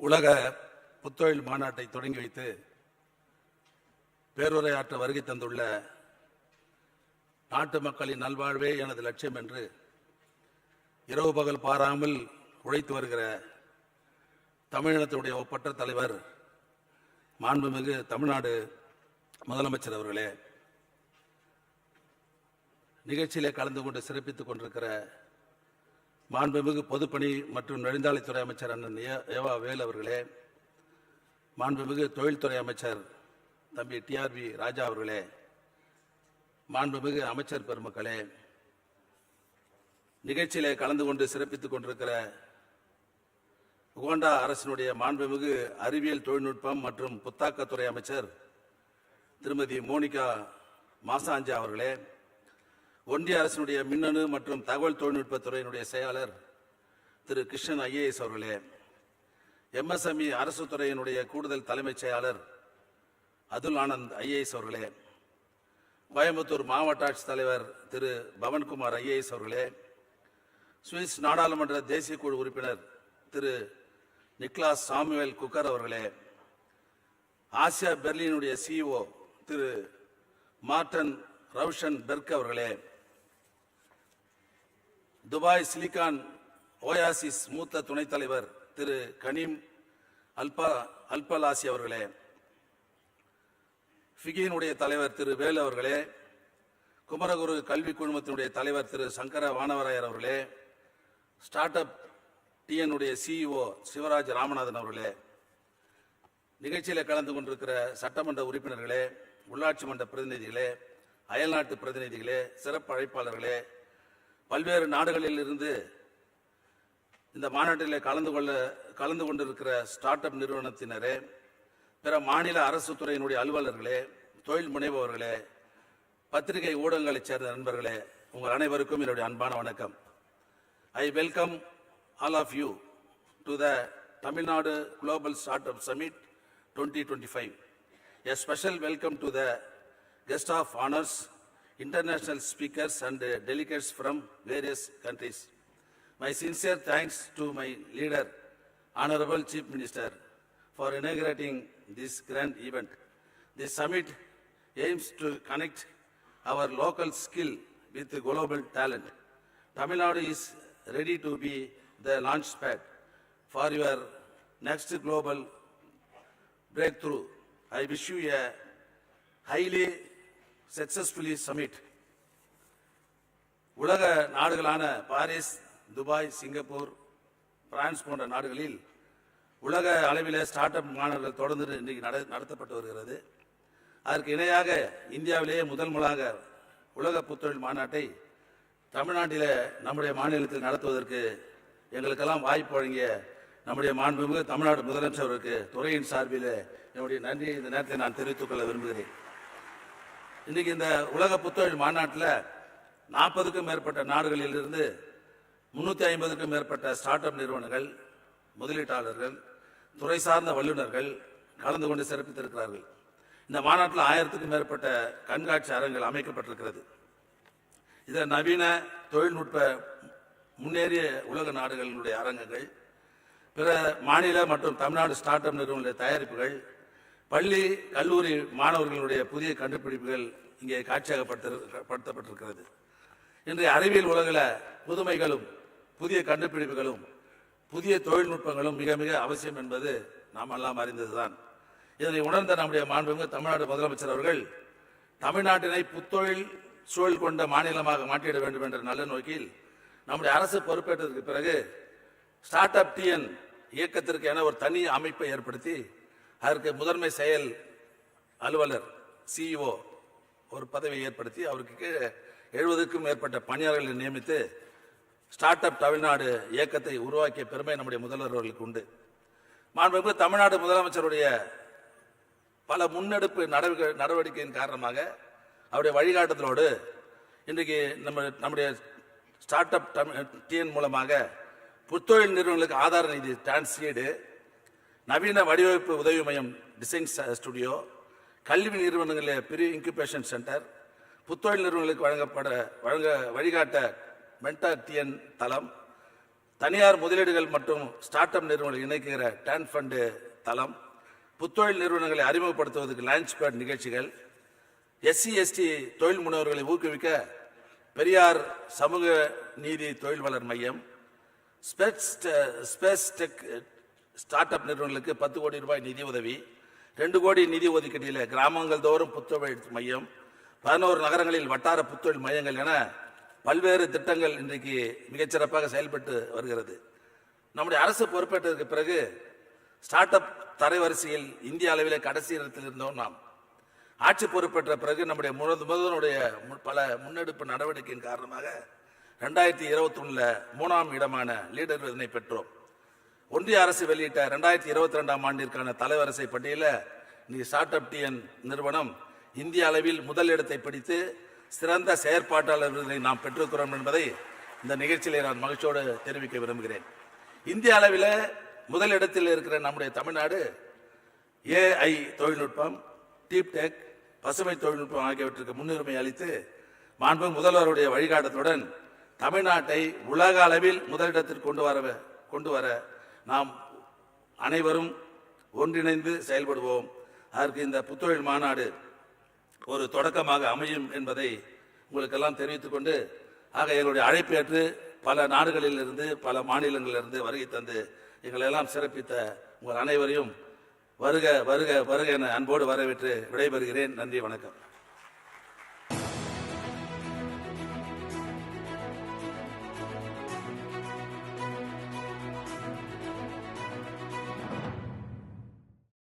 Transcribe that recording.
உலக புத்தொழில் மாநாட்டை தொடங்கி வைத்து பேருரையாற்ற வருகை தந்துள்ள நாட்டு மக்களின் நல்வாழ்வே எனது லட்சியம் என்று இரவு பகல் பாராமல் உழைத்து வருகிற தமிழினத்துடைய ஒப்பற்ற தலைவர் மாண்புமிகு தமிழ்நாடு முதலமைச்சர் அவர்களே, நிகழ்ச்சியிலே கலந்து கொண்டு சிறப்பித்துக் கொண்டிருக்கிற மாண்புமிகு பொதுப்பணி மற்றும் நெடுஞ்சாலைத்துறை அமைச்சர் அண்ணன் ஏவா வேல் அவர்களே, மாண்புமிகு தொழில்துறை அமைச்சர் தம்பி டிஆர்பி ராஜா அவர்களே, மாண்புமிகு அமைச்சர் பெருமக்களே, நிகழ்ச்சியிலே கலந்து கொண்டு சிறப்பித்துக் கொண்டிருக்கிற உகாண்டா அரசினுடைய மாண்புமிகு அறிவியல் தொழில்நுட்பம் மற்றும் புத்தாக்கத்துறை அமைச்சர் திருமதி மோனிகா மாசாஞ்சா அவர்களே, ஒன்றிய அரசினுடைய மின்னணு மற்றும் தகவல் தொழில்நுட்பத்துறையினுடைய செயலாளர் திரு கிருஷ்ணன் ஐஏஎஸ் அவர்களே, எம்எஸ்எம்இ அரசு துறையினுடைய கூடுதல் தலைமைச் செயலாளர் அதுல் ஆனந்த் ஐஏஎஸ் அவர்களே, கோயம்புத்தூர் மாவட்ட ஆட்சித் தலைவர் திரு பவன்குமார் ஐஏஎஸ் அவர்களே, சுவிஸ் நாடாளுமன்ற தேசிய குழு உறுப்பினர் திரு நிக்லாஸ் சாமுவேல் குக்கர் அவர்களே, ஆசியா பெர்லினுடைய சிஇஓ திரு மார்டன் ரவுஷன் பெர்க் அவர்களே, துபாய் சிலிகான் ஓயாசிஸ் மூத்த துணைத் தலைவர் திரு கனீம் அல்பலாசி அவர்களே, ஃபிகியினுடைய தலைவர் திரு வேலு அவர்களே, குமரகுரு கல்வி குழுமத்தினுடைய தலைவர் திரு சங்கர வானவராயர் அவர்களே, ஸ்டார்ட் அப் டிஎனுடைய சிஇஓ சிவராஜ் ராமநாதன் அவர்களே, நிகழ்ச்சியில் கலந்து கொண்டிருக்கிற சட்டமன்ற உறுப்பினர்களே, உள்ளாட்சி மன்ற பிரதிநிதிகளே, அயல்நாட்டு பிரதிநிதிகளே, சிறப்பு அழைப்பாளர்களே, பல்வேறு நாடுகளில் இருந்து இந்த மாநாட்டில் கலந்து கொண்டிருக்கிற ஸ்டார்ட் அப் நிறுவனத்தினரே, பிற மாநில அரசு துறையினுடைய அலுவலர்களே, தொழில் முனைபவர்களே, பத்திரிகை ஊடகங்களைச் சேர்ந்த நண்பர்களே, உங்கள் அனைவருக்கும் என்னுடைய அன்பான வணக்கம். I welcome all of you to the Tamil Nadu Global Startup Summit 2025. A special welcome to the guest of honors, international speakers and delegates from various countries. My sincere thanks to my leader, Honorable Chief Minister, for inaugurating this grand event. This summit aims to connect our local skill with global talent. Tamil Nadu is ready to be the launch pad for your next global breakthrough. I wish you a highly successful summit. உலக நாடுகளான Paris, Dubai, Singapore, France போன்ற நாடுகளில் உலக அளவில் start up மாநாடுகள் தொடர்ந்து இன்றைக்கு நடத்தப்பட்டு வருகிறது. அதற்கு இணையாக இந்தியாவிலேயே முதல் முறையாக உலக புத்தொழில் மாநாட்டை தமிழ்நாட்டில் நம்முடைய மாநிலத்தில் நடத்துவதற்கு எங்களுக்கெல்லாம் வாய்ப்பு வழங்கிய நம்முடைய மாண்புமிகு தமிழ்நாடு முதலமைச்சருக்கு துறையின் சார்பில் என்னுடைய நன்றியை இந்த நேரத்தில் நான் தெரிவித்துக் கொள்ள விரும்புகிறேன். இன்றைக்கு இந்த உலக புத்தொழில் மாநாட்டில் 40க்கும் மேற்பட்ட நாடுகளில் இருந்து 350க்கும் மேற்பட்ட ஸ்டார்ட் அப் நிறுவனங்கள், முதலீட்டாளர்கள், துறை சார்ந்த வல்லுநர்கள் கலந்து கொண்டு சிறப்பித்திருக்கிறார்கள். இந்த மாநாட்டில் 1000க்கும் மேற்பட்ட கண்காட்சி அரங்குகள் அமைக்கப்பட்டிருக்கிறது. இதில் நவீன தொழில்நுட்ப முன்னேறிய உலக நாடுகளுடைய அரங்குகள், பிற மாநில மற்றும் தமிழ்நாடு ஸ்டார்ட் அப் நிறுவனங்களுடைய தயாரிப்புகள், பள்ளி கல்லூரி மாணவர்களுடைய புதிய கண்டுபிடிப்புகள் இங்கே காட்சியாகப்படுத்தப்பட்டிருக்கிறது. இன்றைய அறிவியல் உலகில் புதுமைகளும் புதிய கண்டுபிடிப்புகளும் புதிய தொழில்நுட்பங்களும் மிக மிக அவசியம் என்பது நாம் எல்லாம் அறிந்ததுதான். இதனை உணர்ந்த நம்முடைய மாண்புமிகு தமிழ்நாடு முதலமைச்சர் அவர்கள் தமிழ்நாட்டினை புத்தொழில் சூழல் கொண்ட மாநிலமாக மாற்றிட வேண்டும் என்ற நல்ல நோக்கில் நம்முடைய அரசு பொறுப்பேற்றதற்கு பிறகு ஸ்டார்ட் அப் டிஎன் இயக்கத்திற்கு என ஒரு தனி அமைப்பை ஏற்படுத்தி அதற்கு முதன்மை செயல் அலுவலர் சிஇஓ ஒரு பதவியை ஏற்படுத்தி அவருக்கு கீழே 70க்கும் மேற்பட்ட பணியாளர்களை நியமித்து ஸ்டார்ட் அப் தமிழ்நாடு இயக்கத்தை உருவாக்கிய பெருமை நம்முடைய முதல்வர் அவர்களுக்கு உண்டு. மாண்புமிகு தமிழ்நாடு முதலமைச்சருடைய பல முன்னெடுப்பு நடவடிக்கையின் காரணமாக அவருடைய வழிகாட்டுதலோடு இன்றைக்கு நம்முடைய ஸ்டார்ட் அப் டிஎன் மூலமாக புத்தொழில் நிறுவனங்களுக்கு ஆதார நிதி டிரான்ஸ்லீடு, நவீன வடிவமைப்பு உதவி மையம் டிசைன் ஸ்டுடியோ, கல்வி நிறுவனங்களில் ப்ரீ இன்குபேஷன் சென்டர், புத்தொழில் நிறுவனங்களுக்கு வழங்க வழிகாட்ட மென்டார் டிஎன் தளம், தனியார் முதலீடுகள் மற்றும் ஸ்டார்ட் அப் நிறுவனங்களை இணைக்கிற டேன் ஃபண்டு தளம், புத்தொழில் நிறுவனங்களை அறிமுகப்படுத்துவதற்கு லான்ச் பேட் நிகழ்ச்சிகள், SC/ST தொழில் முனைவர்களை ஊக்குவிக்க பெரியார் சமூக நீதி தொழில் வளர் மையம், ஸ்பேஸ் டெக் ஸ்டார்ட் அப் நிறுவனங்களுக்கு 10 கோடி ரூபாய் நிதி உதவி, 2 கோடி நிதி ஒதுக்கீட்டில் கிராமங்கள் தோறும் புத்தொழில் மையம், 11 நகரங்களில் வட்டார புத்தொழில் மையங்கள் என பல்வேறு திட்டங்கள் இன்றைக்கு மிகச்சிறப்பாக செயல்பட்டு வருகிறது. நம்முடைய அரசு பொறுப்பேற்றதற்கு பிறகு ஸ்டார்ட் அப் தரவரிசையில் இந்திய அளவிலே கடைசி இடத்தில் இருந்தோம். நாம் ஆட்சி பொறுப்பேற்ற பிறகு நம்முடைய முதல்வருடைய பல முன்னெடுப்பு நடவடிக்கையின் காரணமாக 2021 3ஆம் இடமான லீடர் விருதினை பெற்றோம். ஒன்றிய அரசு வெளியிட்ட 2022ஆம் ஆண்டிற்கான தலைவரிசை பட்டியலில் நீ ஸ்டார்ட் அப் டிஎன் நிறுவனம் இந்திய அளவில் முதல் இடத்தை பிடித்து சிறந்த செயற்பாட்டாளர் விருதினை நாம் பெற்றிருக்கிறோம் என்பதை இந்த நிகழ்ச்சியிலே நான் மகிழ்ச்சியோடு தெரிவிக்க விரும்புகிறேன். இந்திய அளவில் முதல் இடத்தில் இருக்கிற நம்முடைய தமிழ்நாடு AI தொழில்நுட்பம், டீப் டெக், பசுமை தொழில்நுட்பம் ஆகியவற்றுக்கு முன்னுரிமை அளித்து மாண்பு முதல்வருடைய வழிகாட்டத்துடன் தமிழ்நாட்டை உலக அளவில் முதலிடத்திற்கு கொண்டு வர நாம் அனைவரும் ஒன்றிணைந்து செயல்படுவோம். அதற்கு இந்த புத்தொழில் மாநாடு ஒரு தொடக்கமாக அமையும் என்பதை உங்களுக்கெல்லாம் தெரிவித்துக் கொண்டு, ஆக எங்களுடைய அழைப்பு ஏற்று பல நாடுகளில் இருந்து பல மாநிலங்களிலிருந்து வருகை தந்து எங்களெல்லாம் சிறப்பித்த உங்கள் அனைவரையும் வருக வருக வருக என அன்போடு வரவேற்று விடைபெறுகிறேன். நன்றி, வணக்கம்.